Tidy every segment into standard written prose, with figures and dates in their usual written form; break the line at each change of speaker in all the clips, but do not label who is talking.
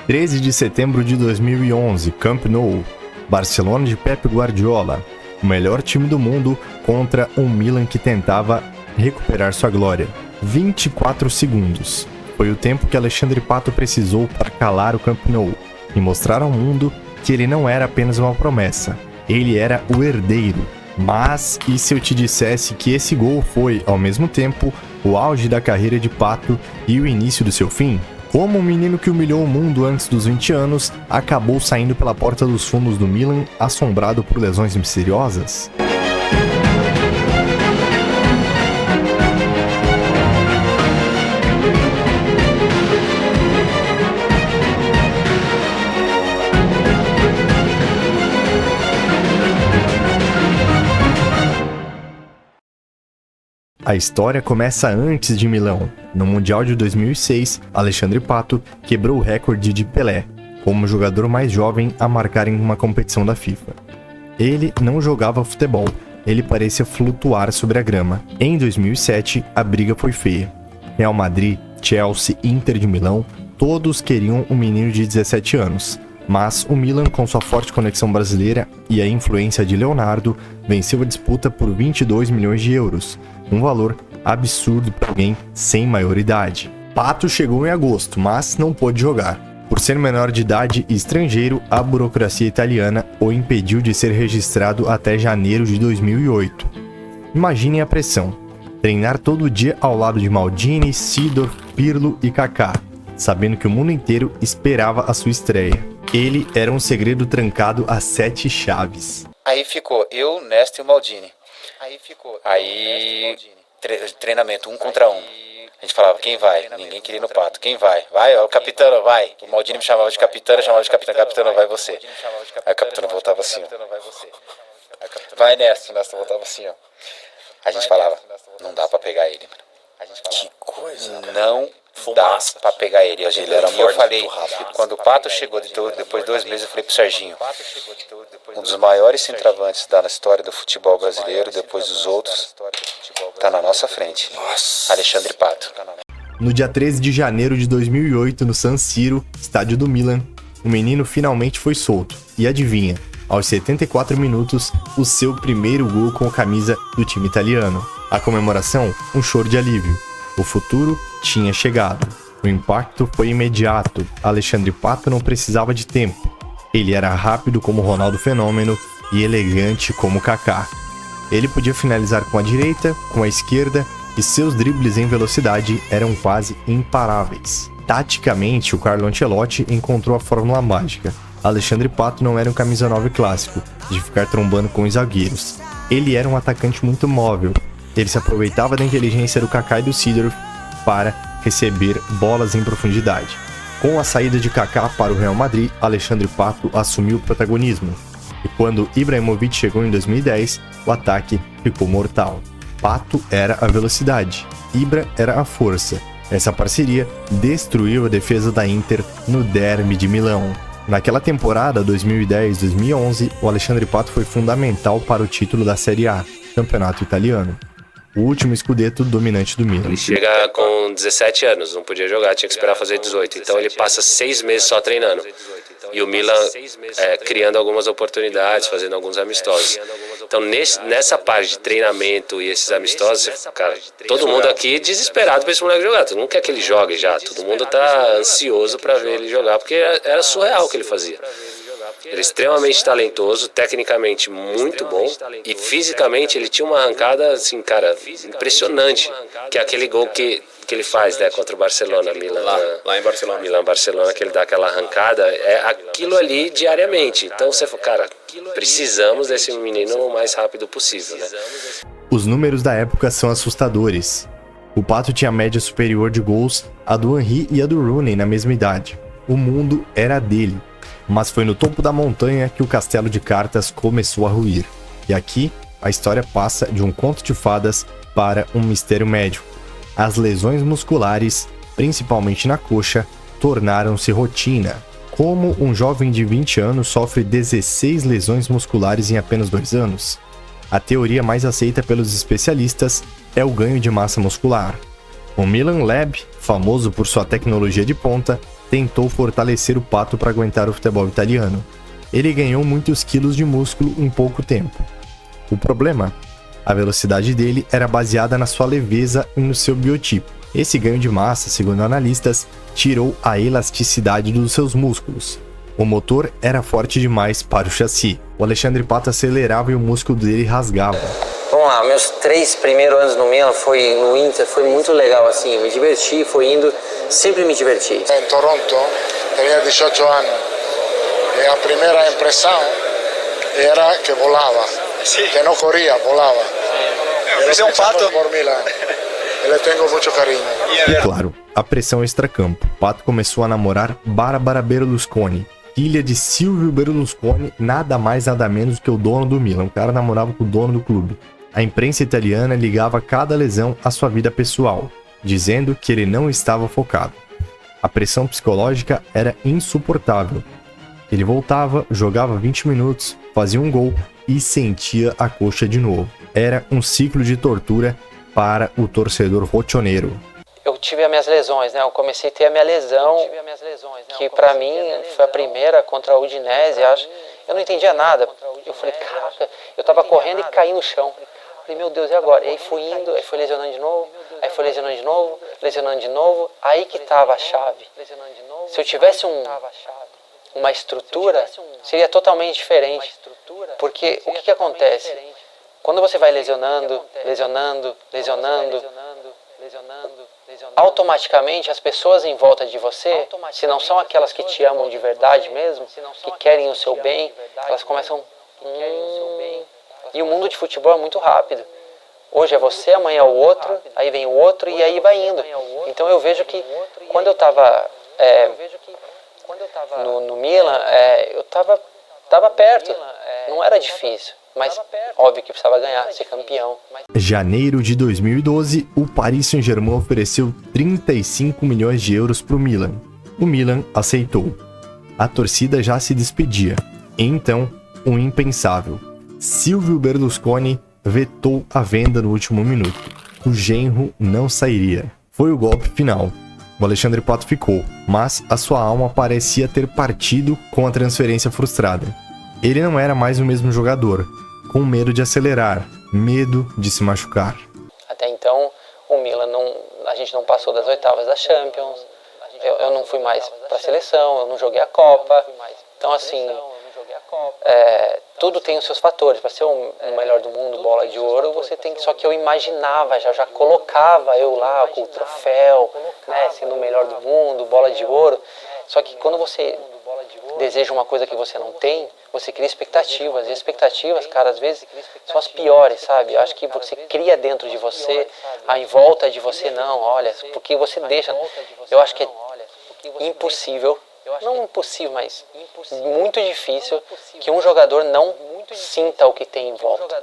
13 de setembro de 2011, Camp Nou, Barcelona de Pep Guardiola, o melhor time do mundo contra um Milan que tentava recuperar sua glória. 24 segundos. Foi o tempo que Alexandre Pato precisou para calar o Camp Nou e mostrar ao mundo que ele não era apenas uma promessa, ele era o herdeiro. Mas e se eu te dissesse que esse gol foi, ao mesmo tempo, o auge da carreira de Pato e o início do seu fim? Como um menino que humilhou o mundo antes dos 20 anos, acabou saindo pela porta dos fundos do Milan, assombrado por lesões misteriosas? A história começa antes de Milão. No Mundial de 2006, Alexandre Pato quebrou o recorde de Pelé, como o jogador mais jovem a marcar em uma competição da FIFA. Ele não jogava futebol, ele parecia flutuar sobre a grama. Em 2007, a briga foi feia. Real Madrid, Chelsea, Inter de Milão, todos queriam um menino de 17 anos. Mas o Milan, com sua forte conexão brasileira e a influência de Leonardo, venceu a disputa por 22 milhões de euros, um valor absurdo para alguém sem maioridade. Pato chegou em agosto, mas não pôde jogar. Por ser menor de idade e estrangeiro, a burocracia italiana o impediu de ser registrado até janeiro de 2008. Imaginem a pressão: treinar todo dia ao lado de Maldini, Seedorf, Pirlo e Kaká, sabendo que o mundo inteiro esperava a sua estreia. Ele era um segredo trancado a 7 chaves.
Aí ficou eu, Nesta e o Maldini. Treinamento 1 contra 1. A gente falava, quem vai? Ninguém queria ir no Pato. Quem vai? Vai, ó, o capitão, vai. O Maldini me chamava de capitão, eu chamava de capitão. Capitão, vai você. Aí o capitão voltava assim, ó. Vai, Nesta voltava assim, ó. A gente falava, não dá pra pegar ele, mano.
Que coisa,
não dá pra pegar ele. E eu falei, quando o Pato chegou, depois de 2 meses, eu falei pro Serginho, um dos maiores centroavantes da história do futebol brasileiro, depois dos outros, tá na nossa frente.
Nossa.
Alexandre Pato.
No dia 13 de janeiro de 2008, no San Siro, estádio do Milan, o menino finalmente foi solto. E adivinha, aos 74 minutos, o seu primeiro gol com a camisa do time italiano. A comemoração, um choro de alívio. O futuro tinha chegado. O impacto foi imediato. Alexandre Pato não precisava de tempo. Ele era rápido como Ronaldo Fenômeno e elegante como Kaká. Ele podia finalizar com a direita, com a esquerda, e seus dribles em velocidade eram quase imparáveis. Taticamente, o Carlo Ancelotti encontrou a fórmula mágica. Alexandre Pato não era um camisa 9 clássico, de ficar trombando com os zagueiros. Ele era um atacante muito móvel. Ele se aproveitava da inteligência do Kaká e do Seedorf para receber bolas em profundidade. Com a saída de Kaká para o Real Madrid, Alexandre Pato assumiu o protagonismo. E quando Ibrahimovic chegou em 2010, o ataque ficou mortal. Pato era a velocidade, Ibra era a força. Essa parceria destruiu a defesa da Inter no derby de Milão. Naquela temporada 2010-2011, o Alexandre Pato foi fundamental para o título da Série A, campeonato italiano. O último scudetto dominante do Milan.
Ele chega com 17 anos, não podia jogar, tinha que esperar fazer 18. Então ele passa 6 meses só treinando. E o Milan criando algumas oportunidades, fazendo alguns amistosos. Então nessa parte de treinamento e esses amistosos, cara, todo mundo aqui desesperado para esse moleque jogar. Todo mundo quer que ele jogue já, todo mundo tá ansioso para ver ele jogar, porque era surreal o que ele fazia. Ele é extremamente talentoso, tecnicamente muito bom e fisicamente ele tinha uma arrancada assim, cara, impressionante, que é aquele gol que ele faz, né, contra o Barcelona,
lá em Barcelona.
Milan-Barcelona, que ele dá aquela arrancada, é aquilo ali diariamente. Então você fala, cara, precisamos desse menino o mais rápido possível, né?
Os números da época são assustadores. O Pato tinha média superior de gols à do Henry e à do Rooney na mesma idade. O mundo era dele. Mas foi no topo da montanha que o castelo de cartas começou a ruir. E aqui, a história passa de um conto de fadas para um mistério médico. As lesões musculares, principalmente na coxa, tornaram-se rotina. Como um jovem de 20 anos sofre 16 lesões musculares em apenas 2 anos? A teoria mais aceita pelos especialistas é o ganho de massa muscular. O Milan Lab, famoso por sua tecnologia de ponta, tentou fortalecer o Pato para aguentar o futebol italiano. Ele ganhou muitos quilos de músculo em pouco tempo. O problema? A velocidade dele era baseada na sua leveza e no seu biotipo. Esse ganho de massa, segundo analistas, tirou a elasticidade dos seus músculos. O motor era forte demais para o chassi. O Alexandre Pato acelerava e o músculo dele rasgava.
Vamos lá, meus 3 primeiros anos no Milan, no Inter, foi muito legal, assim, eu me diverti, sempre me diverti.
Em Toronto, tinha 18 anos, e a primeira impressão era que volava, que não corria, volava.
Você é um pato?
Por Milan. Eu tenho muito carinho.
E claro, a pressão extracampo. Pato começou a namorar Barbara Berlusconi, filha de Silvio Berlusconi, nada mais nada menos que o dono do Milan. O cara namorava com o dono do clube. A imprensa italiana ligava cada lesão à sua vida pessoal, dizendo que ele não estava focado. A pressão psicológica era insuportável. Ele voltava, jogava 20 minutos, fazia um gol e sentia a coxa de novo. Era um ciclo de tortura para o torcedor rotioneiro.
Eu tive as minhas lesões, né? Eu comecei a ter a minha lesão, que pra mim foi a primeira contra a Udinese, acho. Eu não entendia nada. Eu falei, caraca, eu tava correndo e caí no chão. Falei, meu Deus, e agora? E aí fui indo, aí fui lesionando de novo, aí fui lesionando de novo, aí que tava a chave. Se eu tivesse uma estrutura, seria totalmente diferente. Porque o que acontece? Quando você vai lesionando, automaticamente as pessoas em volta de você, se não são aquelas que te amam de verdade mesmo, que querem o seu bem, elas começam... E o mundo de futebol é muito rápido. Hoje é você, amanhã é o outro, aí vem o outro e aí vai indo. Então eu vejo que quando eu estava no Milan, eu estava perto, não era difícil. Mas óbvio que precisava ganhar, ser campeão.
Janeiro de 2012, o Paris Saint-Germain ofereceu 35 milhões de euros para o Milan. O Milan aceitou. A torcida já se despedia. E então, um impensável. Silvio Berlusconi vetou a venda no último minuto. O genro não sairia. Foi o golpe final. O Alexandre Pato ficou, mas a sua alma parecia ter partido com a transferência frustrada. Ele não era mais o mesmo jogador, com medo de acelerar, medo de se machucar.
Até então, o Milan a gente não passou das oitavas da Champions, eu não fui mais para a seleção, eu não joguei a Copa. Então, assim, tudo tem os seus fatores. Para ser o melhor do mundo, bola de ouro, você tem que... Só que eu imaginava, já colocava eu lá com o troféu, né, sendo o melhor do mundo, bola de ouro. Só que quando você deseja uma coisa que você não tem, você cria expectativas. E as expectativas, cara, às vezes são as piores, sabe? Eu acho que você cria dentro de você, em volta de você não, olha, porque você deixa... Eu acho que é impossível, não impossível, mas muito difícil que um jogador não sinta o que tem em volta.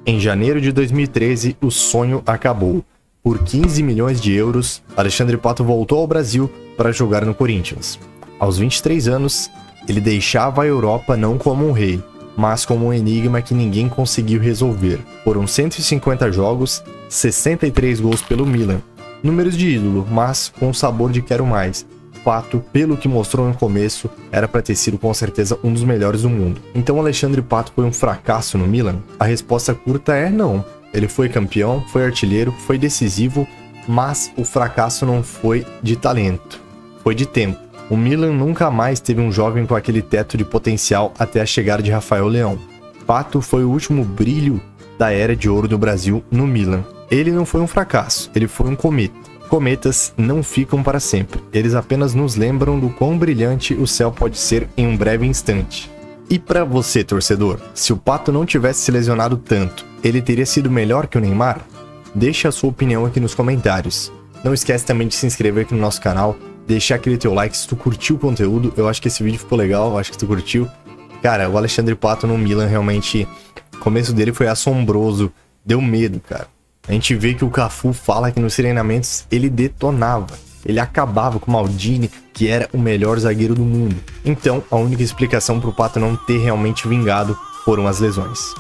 Em janeiro de 2013, o sonho acabou. Por 15 milhões de euros, Alexandre Pato voltou ao Brasil para jogar no Corinthians. Aos 23 anos, ele deixava a Europa não como um rei, mas como um enigma que ninguém conseguiu resolver. Foram 150 jogos, 63 gols pelo Milan. Números de ídolo, mas com o sabor de quero mais. Pato, pelo que mostrou no começo, era para ter sido com certeza um dos melhores do mundo. Então Alexandre Pato foi um fracasso no Milan? A resposta curta é não. Ele foi campeão, foi artilheiro, foi decisivo, mas o fracasso não foi de talento, foi de tempo. O Milan nunca mais teve um jovem com aquele teto de potencial até a chegada de Rafael Leão. Pato foi o último brilho da era de ouro do Brasil no Milan. Ele não foi um fracasso, ele foi um cometa. Cometas não ficam para sempre, eles apenas nos lembram do quão brilhante o céu pode ser em um breve instante. E para você, torcedor, se o Pato não tivesse se lesionado tanto, ele teria sido melhor que o Neymar? Deixe a sua opinião aqui nos comentários. Não esquece também de se inscrever aqui no nosso canal, deixar aquele teu like se tu curtiu o conteúdo. Eu acho que esse vídeo ficou legal, eu acho que tu curtiu. Cara, o Alexandre Pato no Milan realmente, o começo dele foi assombroso, deu medo, cara. A gente vê que o Cafu fala que nos treinamentos ele detonava, ele acabava com o Maldini, que era o melhor zagueiro do mundo. Então, a única explicação pro Pato não ter realmente vingado foram as lesões.